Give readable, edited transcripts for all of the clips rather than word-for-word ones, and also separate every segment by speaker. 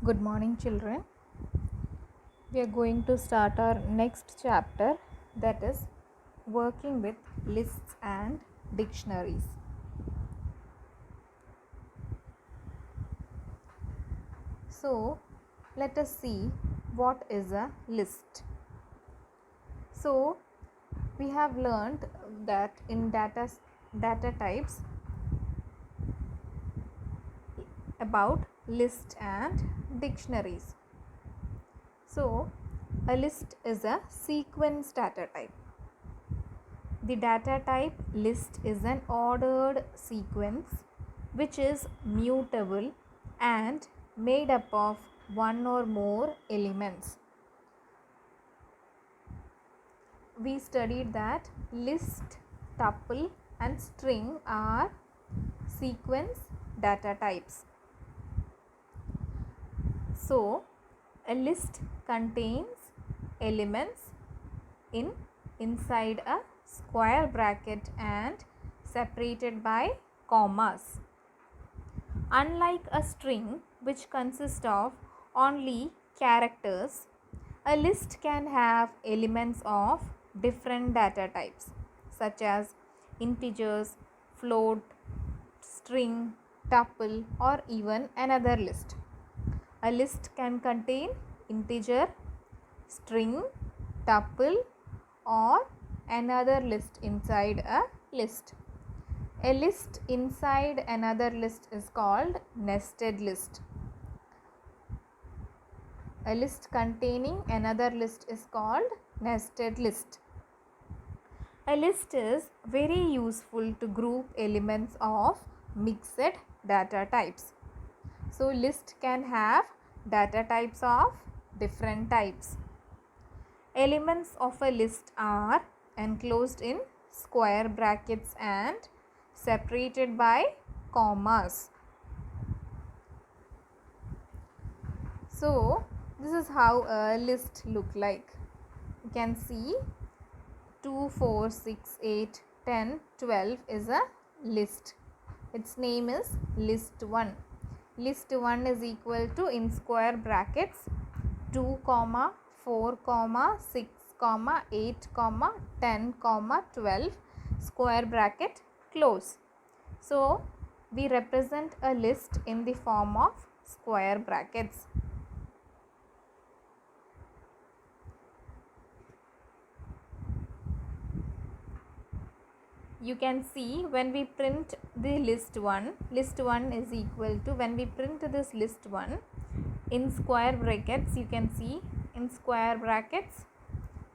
Speaker 1: Good morning, children. We are going to start our next chapter, that is working with lists and dictionaries. So, let us see what is a list. So, we have learned that in data types about list and dictionaries. So, a list is a sequence data type. The data type list is an ordered sequence which is mutable and made up of one or more elements. We studied that list, tuple and string are sequence data types. So, a list contains elements inside a square bracket and separated by commas. Unlike a string which consists of only characters, a list can have elements of different data types such as integers, float, string, tuple or even another list. A list can contain integer, string, tuple or another list inside a list. A list inside another list is called nested list. A list containing another list is called nested list. A list is very useful to group elements of mixed data types. So, list can have data types of different types. Elements of a list are enclosed in square brackets and separated by commas. So, this is how a list look like. You can see 2, 4, 6, 8, 10, 12 is a list. Its name is list 1. List 1 is equal to in square brackets 2, 4, 6, 8, 10, 12 square bracket close. So, we represent a list in the form of square brackets. You can see when we print the list 1 is equal to, when we print this list 1 in square brackets, you can see in square brackets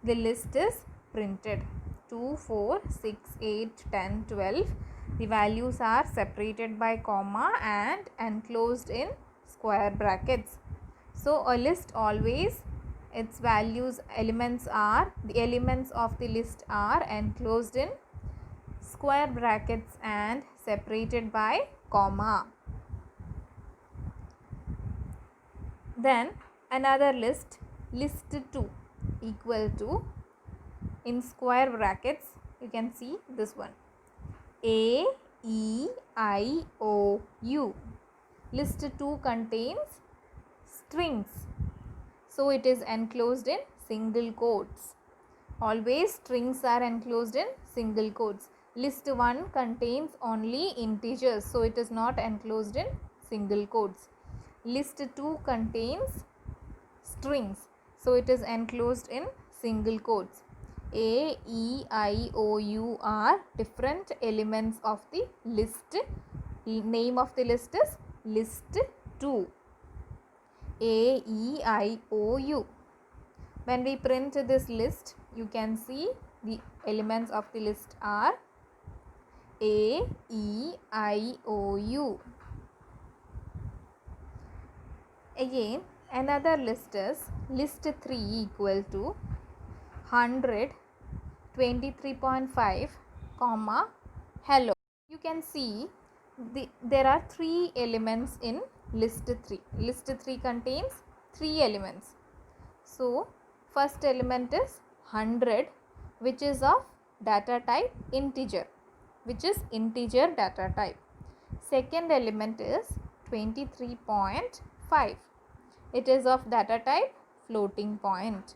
Speaker 1: the list is printed 2, 4, 6, 8, 10, 12. The values are separated by comma and enclosed in square brackets. So, a list always, its values, the elements of the list are enclosed in square brackets and separated by comma. Then another list, list 2 equal to, in square brackets you can see this one, A, E, I, O, U. List 2 contains strings. So, it is enclosed in single quotes. Always strings are enclosed in single quotes. List 1 contains only integers. So, it is not enclosed in single quotes. List 2 contains strings. So, it is enclosed in single quotes. A, E, I, O, U are different elements of the list. Name of the list is list 2. A, E, I, O, U. When we print this list, you can see the elements of the list are A, E, I, O, U. Again, another list is list 3 equal to 100, 23.5, comma, hello. You can see there are 3 elements in list 3. List 3 contains 3 elements. So, first element is 100, which is of data type integer, data type. Second element is 23.5, It is of data type floating point.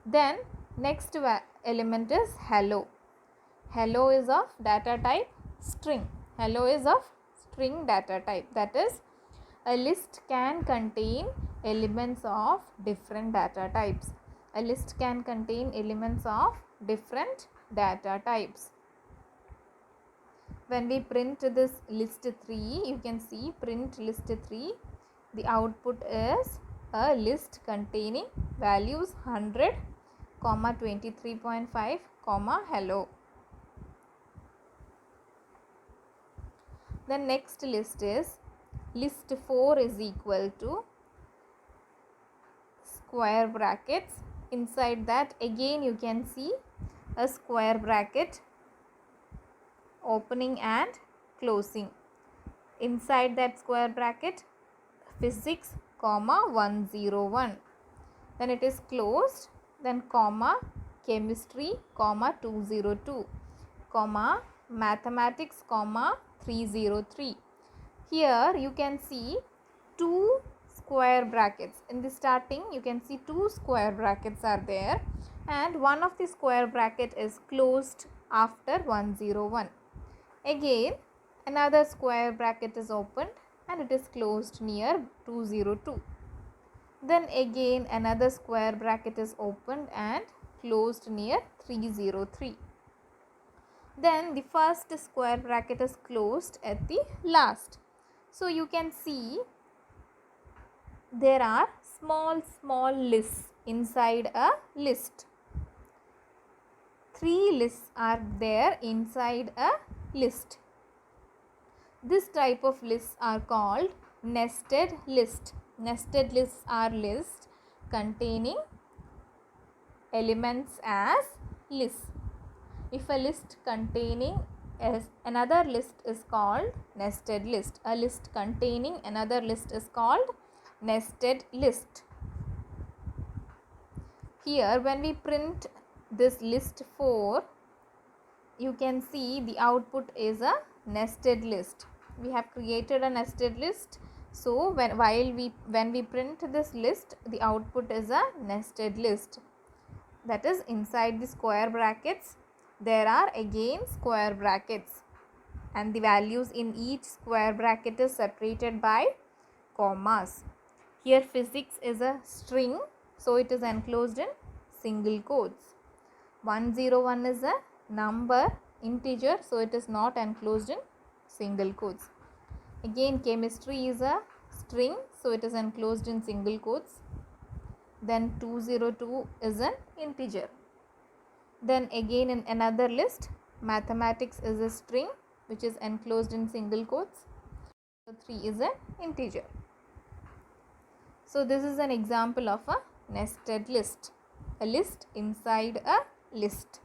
Speaker 1: Then next element is hello. Hello is of data type string. Hello is of string data type. That is, a list can contain elements of different data types. A list can contain elements of different data types. When we print this list 3, you can see print list 3, the output is a list containing values 100, 23.5, hello. The next list is list 4 is equal to square brackets. Inside that again you can see a square bracket opening and closing. Inside that square bracket physics, 101. Then it is closed, then comma chemistry, 202, comma mathematics, 303. Here you can see two square brackets. In the starting you can see two square brackets are there, and one of the square bracket is closed after 101. Again another square bracket is opened and it is closed near 202. Then again another square bracket is opened and closed near 303. Then the first square bracket is closed at the last. So you can see there are small lists inside a list. 3 lists are there inside a list. This type of lists are called nested list. Nested lists are lists containing elements as lists. If a list containing another list is called nested list. A list containing another list is called nested list. Here when we print this list 4, you can see the output is a nested list. We have created a nested list. So when we print this list, the output is a nested list. That is, inside the square brackets there are again square brackets, and the values in each square bracket is separated by commas. Here physics is a string, so it is enclosed in single quotes. 101 is a number, integer, so it is not enclosed in single quotes. Again chemistry is a string, so it is enclosed in single quotes. Then 202 is an integer. Then again in another list, mathematics is a string which is enclosed in single quotes. 3 is an integer. So this is an example of a nested list, a list inside a list.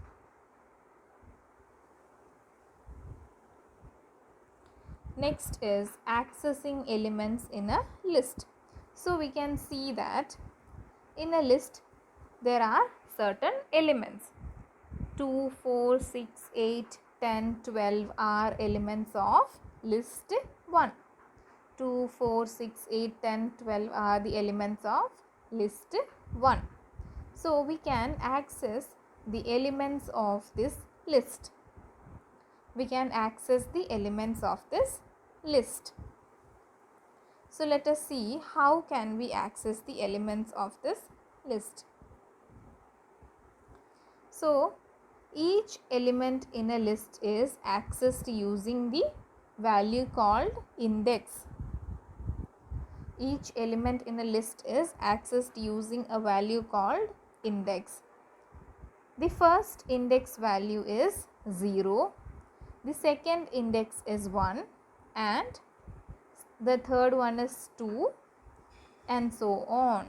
Speaker 1: Next is accessing elements in a list. So we can see that in a list there are certain elements. 2, 4, 6, 8, 10, 12 are elements of list 1. 2, 4, 6, 8, 10, 12 are the elements of list 1. So we can access the elements of this list. We can access the elements of this list. So let us see how can we access the elements of this list. So each element in a list is accessed using the value called index. Each element in a list is accessed using a value called index. The first index value is 0. The second index is 1, and the third one is 2, and so on.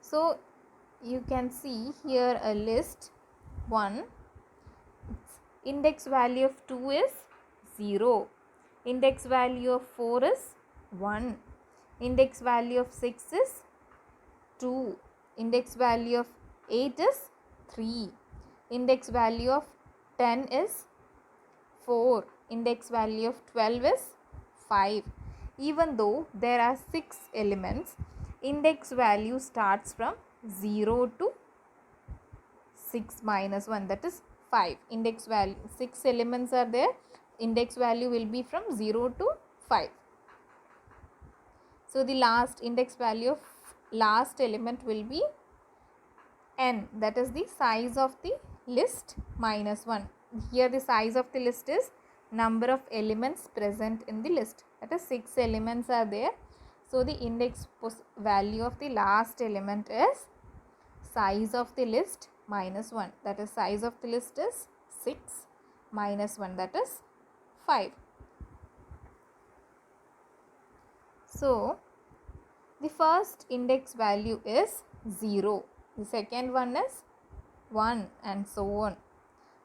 Speaker 1: So you can see here a list 1. Index value of 2 is 0. Index value of 4 is 1. Index value of 6 is 2. Index value of 8 is 3. Index value of 10 is 4. Index value of 12 is 5. Even though there are 6 elements, index value starts from 0 to 6 minus 1, that is 5. Index value, 6 elements are there, index value will be from 0 to 5. So the last index value of last element will be n, that is the size of the list minus 1. Here the size of the list is number of elements present in the list, that is 6 elements are there. So the index value of the last element is size of the list minus 1, that is size of the list is 6 minus 1, that is 5. So the first index value is 0, the second one is 1, and so on.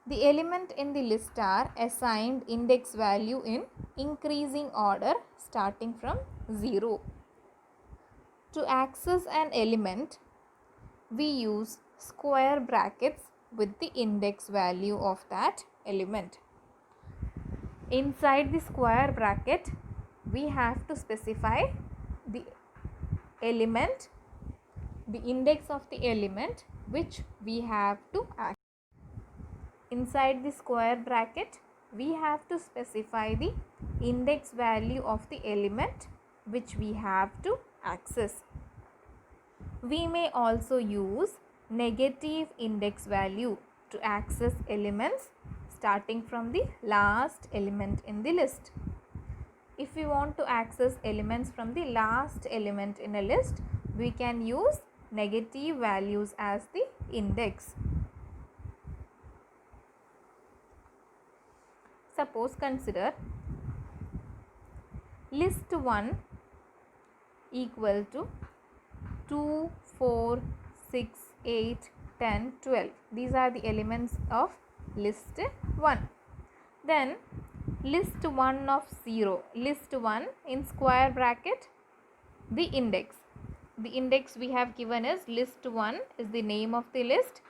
Speaker 1: The element in the list are assigned index value in increasing order starting from 0. To access an element, we use square brackets with the index value of that element. Inside the square bracket, we have to specify the element, the index of the element which we have to access. Inside the square bracket, we have to specify the index value of the element which we have to access. We may also use negative index value to access elements starting from the last element in the list. If we want to access elements from the last element in a list, we can use negative values as the index. Suppose consider list 1 equal to 2, 4, 6, 8, 10, 12. These are the elements of list 1. Then list 1 of 0, list 1 in square bracket the index. The index we have given is list 1 is the name of the list,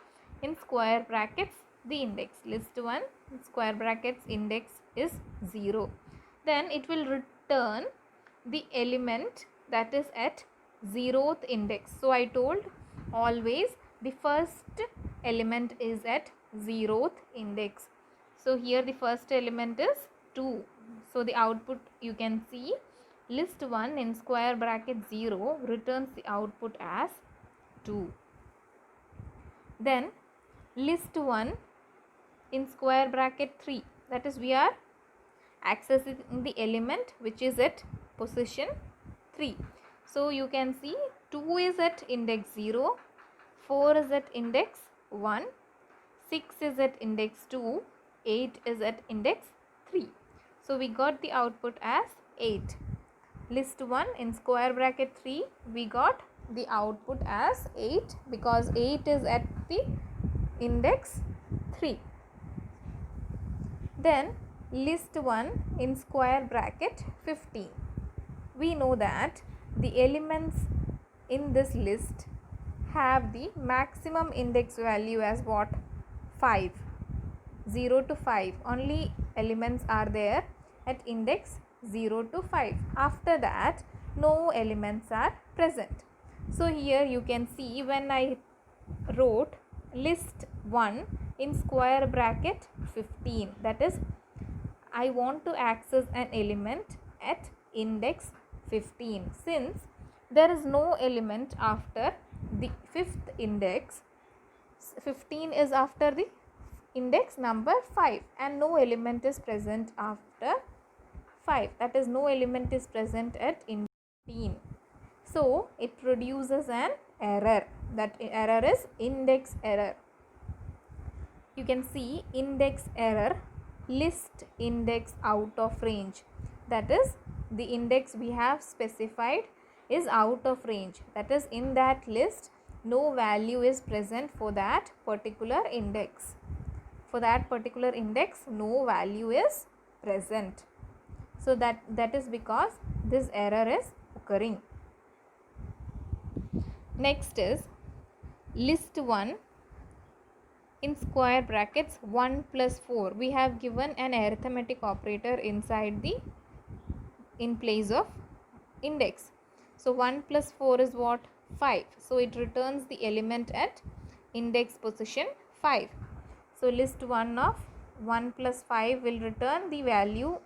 Speaker 1: in square brackets the index. List 1 in square brackets index is 0. Then it will return the element that is at 0th index. So I told always the first element is at 0th index. So here the first element is 2. So the output you can see list 1 in square bracket 0 returns the output as 2. Then list 1 in square bracket 3, that is we are accessing the element which is at position 3. So you can see 2 is at index 0, 4 is at index 1, 6 is at index 2, 8 is at index 3. So we got the output as 8. List 1 in square bracket 3, we got the output as 8 because 8 is at the index 3. Then list 1 in square bracket 15. We know that the elements in this list have the maximum index value as what? 5. 0 to 5. Only elements are there at index 0 to 5. After that, no elements are present. So here you can see when I wrote list 1 in square bracket 15, that is I want to access an element at index 15. Since there is no element after the 5th index, 15 is after the index number 5 and no element is present after 5, that is no element is present at index 15. So it produces an error, that error is index error. You can see index error, list index out of range, that is the index we have specified is out of range, that is in that list no value is present for that particular index. For that particular index no value is present. So that is because this error is occurring. Next is list 1 in square brackets 1 plus 4. We have given an arithmetic operator inside the in place of index. So 1 plus 4 is what? 5. So it returns the element at index position 5. So list 1 of 1 plus 5 will return the value,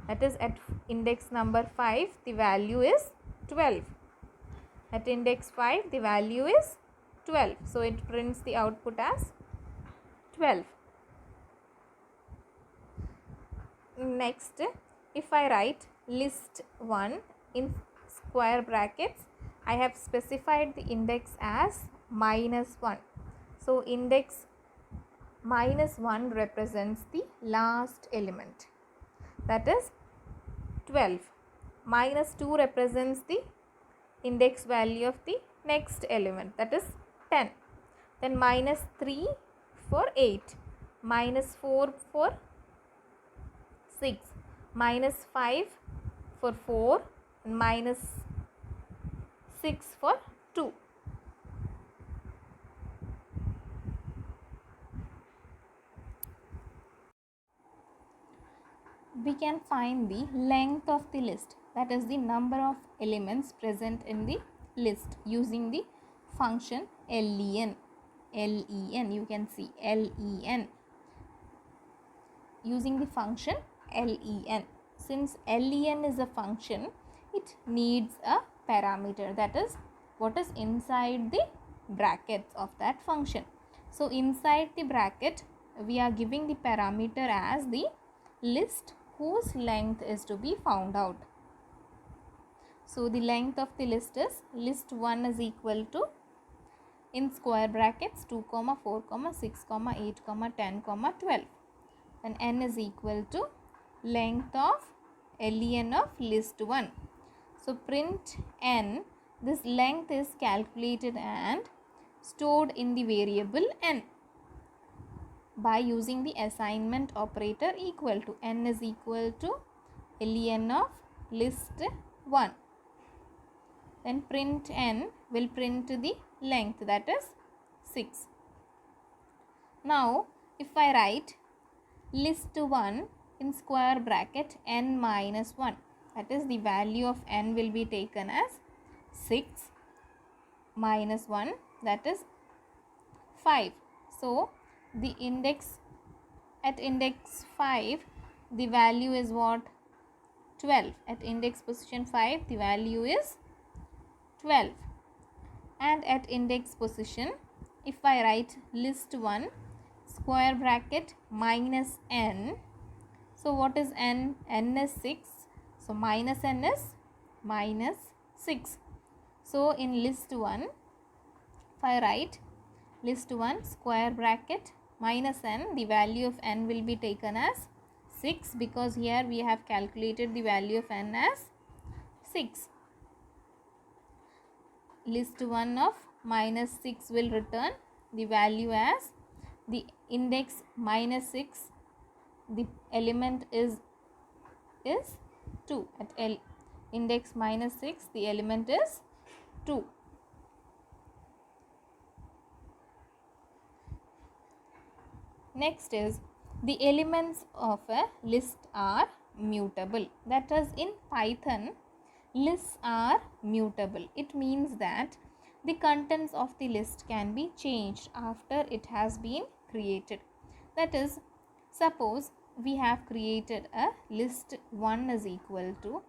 Speaker 1: that is at index number 5 the value is 12. At index 5 the value is 12. So it prints the output as 12. Next, if I write list 1 in square brackets, I have specified the index as minus 1. So index minus 1 represents the last element, that is 12. Minus 2 represents the index value of the next element, that is 10. Then minus 3 for 8, minus 4 for 6, minus 5 for 4, and minus 6 for 2. We can find the length of the list, that is the number of elements present in the list, using the function len. Len, you can see len, using the function len. Since len is a function, it needs a parameter, that is what is inside the brackets of that function. So inside the bracket we are giving the parameter as the list whose length is to be found out. So the length of the list is list 1 is equal to, in square brackets, 2, 4, 6, 8, 10, 12. And n is equal to length of len of list 1. So print n, this length is calculated and stored in the variable n by using the assignment operator equal to. N is equal to len of list 1. Then print n will print the length, that is 6. Now if I write list 1 in square bracket n minus 1, that is the value of n will be taken as 6 minus 1, that is 5. So the index, at index 5 the value is what? 12. At index position 5 the value is 12. And at index position, if I write list 1 square bracket minus n, so what is n? N is 6. So minus n is minus 6. So in list 1, if I write list 1 square bracket minus n, the value of n will be taken as 6, because here we have calculated the value of n as 6. List 1 of minus 6 will return the value as the index minus 6, the element is 2. At index minus 6 the element is 2. Next is the elements of a list are mutable, that is in Python lists are mutable. It means that the contents of the list can be changed after it has been created. That is, suppose we have created a list 1 is equal to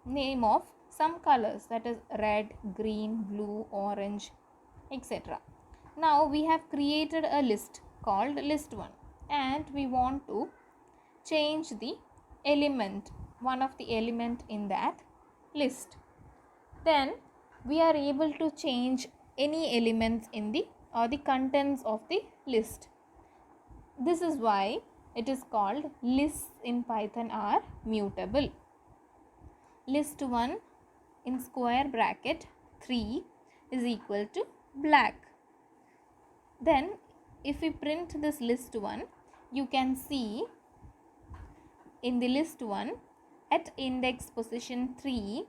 Speaker 1: name of some colors, that is red, green, blue, orange, etc. Now we have created a list called list 1 and we want to change the element, one of the element in that list. Then we are able to change any elements in the or the contents of the list. This is why it is called lists in Python are mutable. List 1 in square bracket 3 is equal to black. Then if we print this list 1, you can see in the list 1 at index position 3,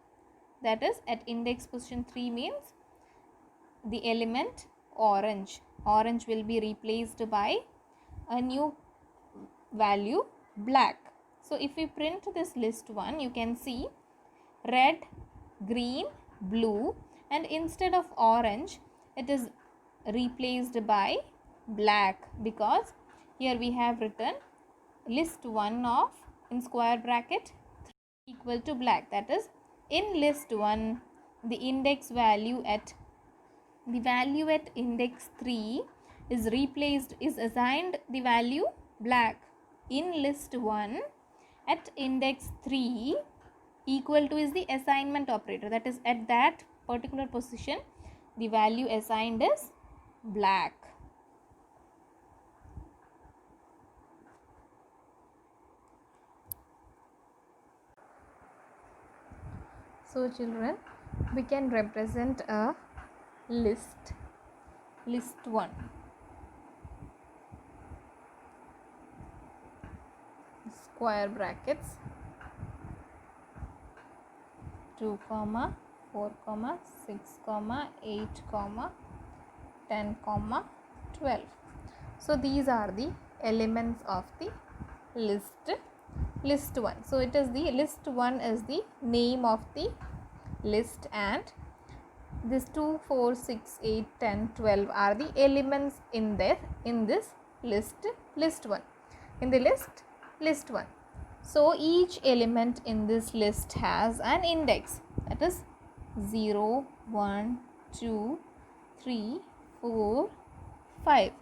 Speaker 1: that is at index position 3 means the element orange. Orange will be replaced by a new value black. So if we print this list 1, you can see red, green, blue, and instead of orange it is replaced by black, because here we have written list 1 of in square bracket 3 equal to black. That is, in list 1 the value at index 3 is assigned the value black. In list 1 at index 3 equal to is the assignment operator, that is, at that particular position the value assigned is black. So children, we can represent a list 1, square brackets 2, 4, 6, 8, 10, 12. So these are the elements of the list 1. So it is the list 1 is the name of the list, and this 2, 4, 6, 8, 10, 12 are the elements in this list 1, in the list 1. So each element in this list has an index, that is 0, 1, 2, 3, 4, 5.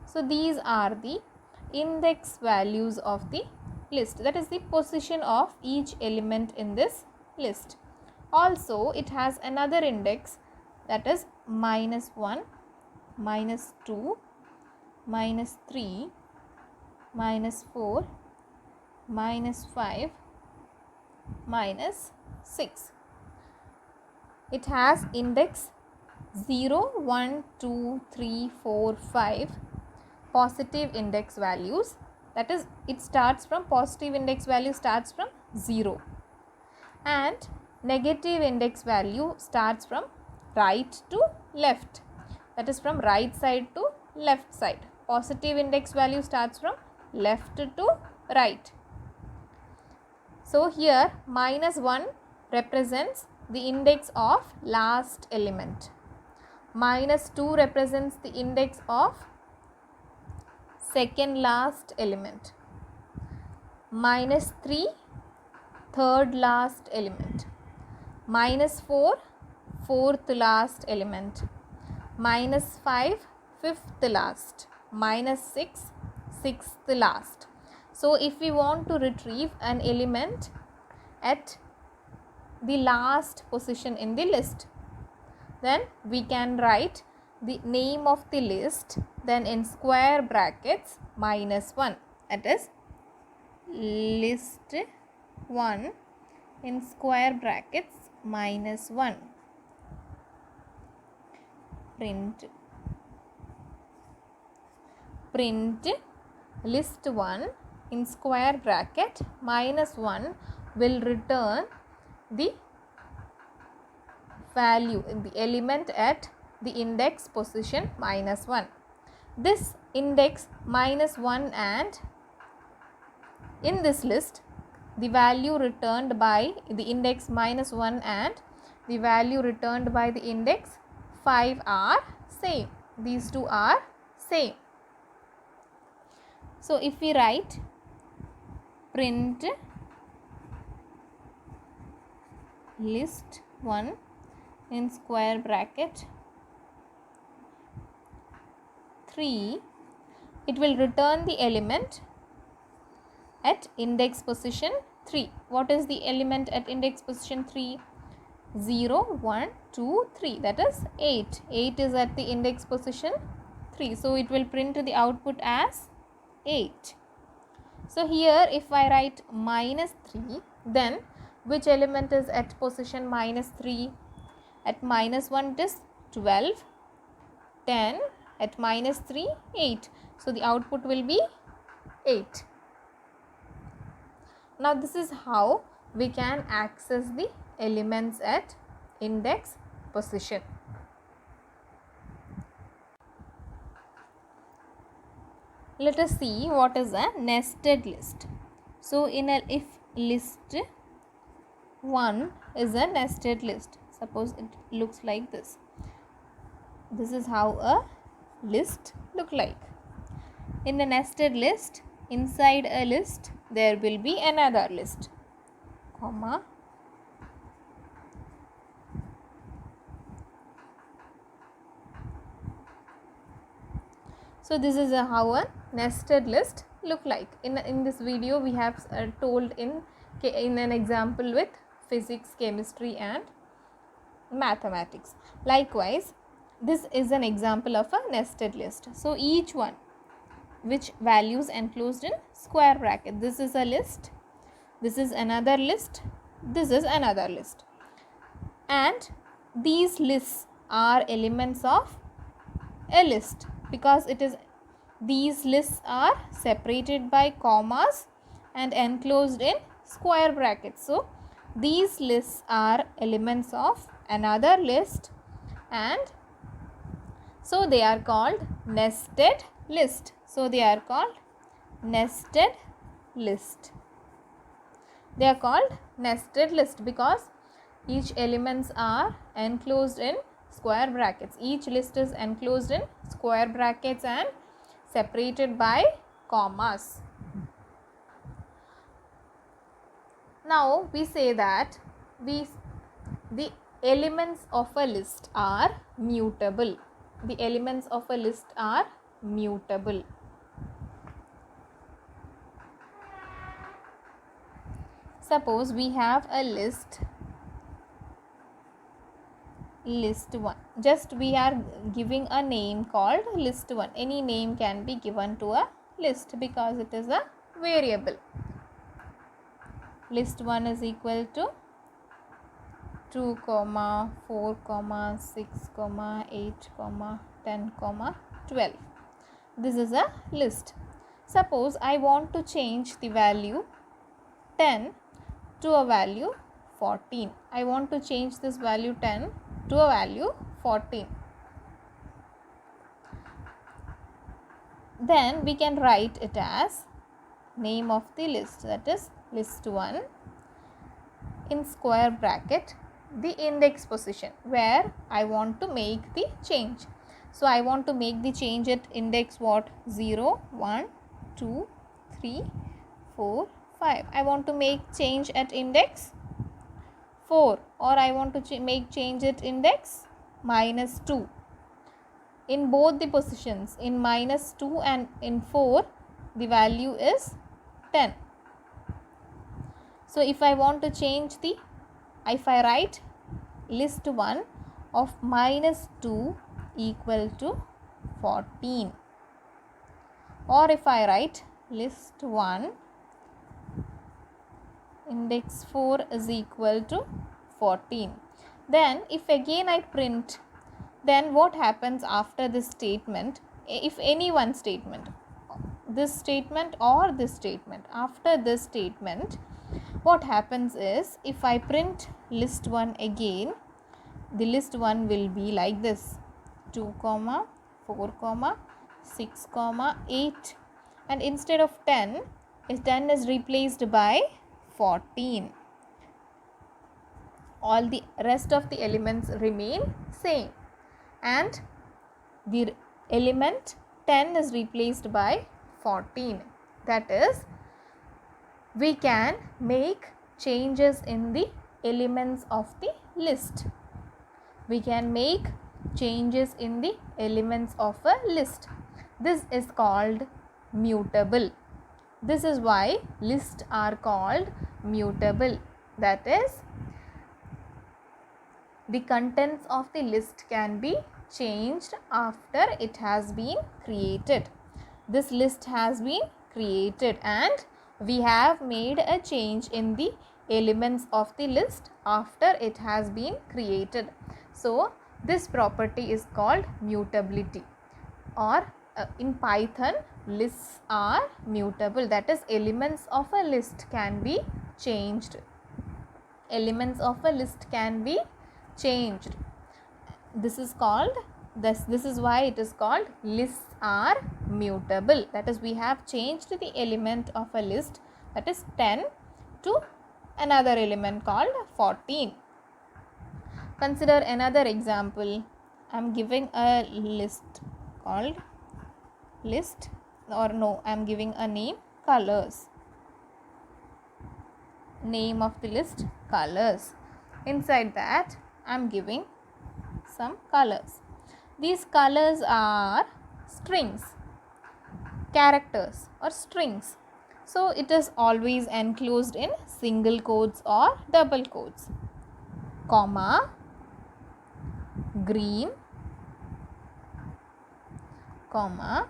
Speaker 1: So these are the index values of the list, that is the position of each element in this list. Also it has another index, that is -1, -2, -3, -4, -5, -6. It has index 0, 1, 2, 3, 4, 5 positive index values, that is, it starts from positive index value starts from 0, and negative index value starts from right to left, that is, from right side to left side. Positive index value starts from left to right. So here -1 represents the index of last element, -2 represents the index of second last element, -3 third last element, -4 fourth last element, -5 fifth last, -6 sixth last. So if we want to retrieve an element at the last position in the list, then we can write the name of the list, then in square brackets -1, that is list 1 in square brackets -1. Print list 1 in square bracket -1 will return the value in the element at the index position -1. This index -1, and in this list the value returned by the index -1 and the value returned by the index 5 are same. These two are same. So if we write print list 1 in square bracket 3, it will return the element at index position 3. What is the element at index position 3? 0, 1, 2, 3, that is 8. 8 is at the index position 3. So it will print the output as 8. So here if I write -3, then which element is at position -3? At -1 it is 12, 10, at -3 8. So the output will be 8. Now this is how we can access the elements at index position. Let us see what is a nested list. So if list 1 is a nested list. Suppose it looks like this. This is how a list look like. In a nested list, inside a list there will be another list, comma, so this is how a nested list look like. In this video we have told in an example with physics, chemistry and mathematics. Likewise, this is an example of a nested list. So each one which values enclosed in square bracket. This is a list, this is another list, this is another list, and these lists are elements of a list because it is these lists are separated by commas and enclosed in square brackets. So these lists are elements of another list, and so they are called nested list. So they are called nested list. They are called nested list because each elements are enclosed in square brackets. Each list is enclosed in square brackets and separated by commas. Now we say that the elements of a list are mutable. The elements of a list are mutable. Suppose we have a list 1. Just we are giving a name called list 1. Any name can be given to a list because it is a variable. List 1 is equal to 2, 4, 6, 8, 10, 12. This is a list. Suppose I want to change the value 10 to a value 14. I want to change this value 10 to a value 14. Then we can write it as name of the list, that is list 1, in square bracket the index position where I want to make the change. So I want to make the change at index what? 0, 1, 2, 3, 4, 5. I want to make change at index 4, or I want to make change at index -2. In both the positions, in -2 and in 4, the value is 10. So if I want to change if I write list 1 of -2 equal to 14, or if I write list 1 index 4 is equal to 14, then if again I print, then what happens after this statement? If any one statement, this statement or this statement, after this statement what happens is, if I print list 1 again, the list 1 will be like this: 2, 4, 6, 8, and instead of 10 is replaced by 14. All the rest of the elements remain same, and the element 10 is replaced by 14. That is, we can make changes in the elements of the list. We can make changes in the elements of a list. This is called mutable. This is why lists are called mutable. That is, the contents of the list can be changed after it has been created. This list has been created and we have made a change in the elements of the list after it has been created. So this property is called mutability, or in Python, lists are mutable. That is, elements of a list can be changed. Elements of a list can be changed. This is called this is why it is called lists are mutable. That is, we have changed the element of a list, that is 10, to another element called 14. Consider another example. I am giving a list called list, or no, I am giving a name colors. Name of the list colors. Inside that I am giving some colors. These colors are strings, characters or strings. So it is always enclosed in single quotes or double quotes. Comma, green, comma,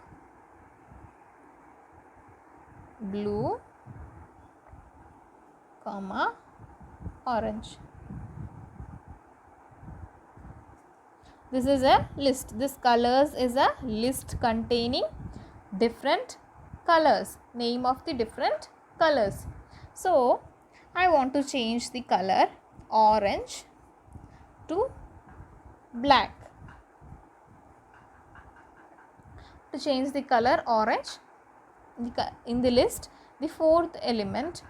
Speaker 1: blue, comma, orange. This is a list. This colors is a list containing different colors, name of the different colors. So I want to change the color orange to black. To change the color orange in the list, the fourth element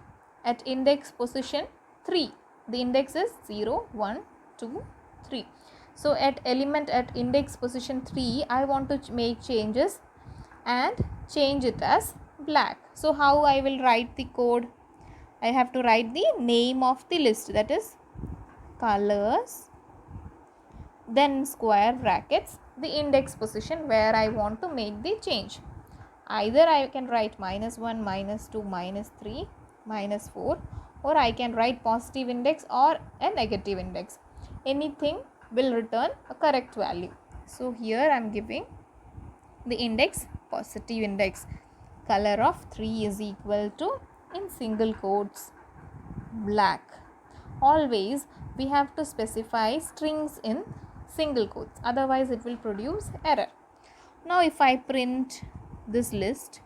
Speaker 1: at index position 3. The index is 0, 1, 2, 3. So at element at index position 3, I want to make changes and change it as black. So how I will write the code? I have to write the name of the list, that is colors, then square brackets the index position where I want to make the change. Either I can write -1, -2, -3, -4, or I can write positive index or a negative index. Anything will return a correct value. So here I am giving the index positive index. Color of 3 is equal to, in single quotes, black. Always we have to specify strings in single quotes, otherwise it will produce error. Now if I print this list,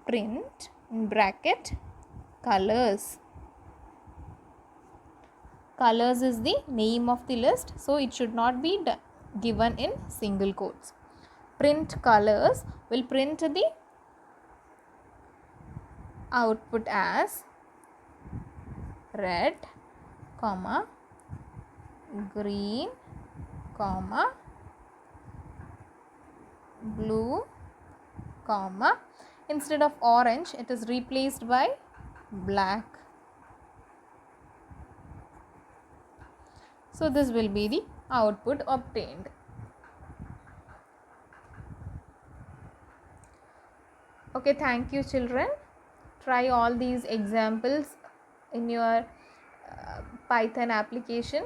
Speaker 1: print in bracket colors. Colors is the name of the list, so it should not be given in single quotes. Print colors will print the output as red, comma, green, comma, blue, comma, instead of orange it is replaced by black. So this will be the output obtained. Okay, thank you children. Try all these examples in your Python application.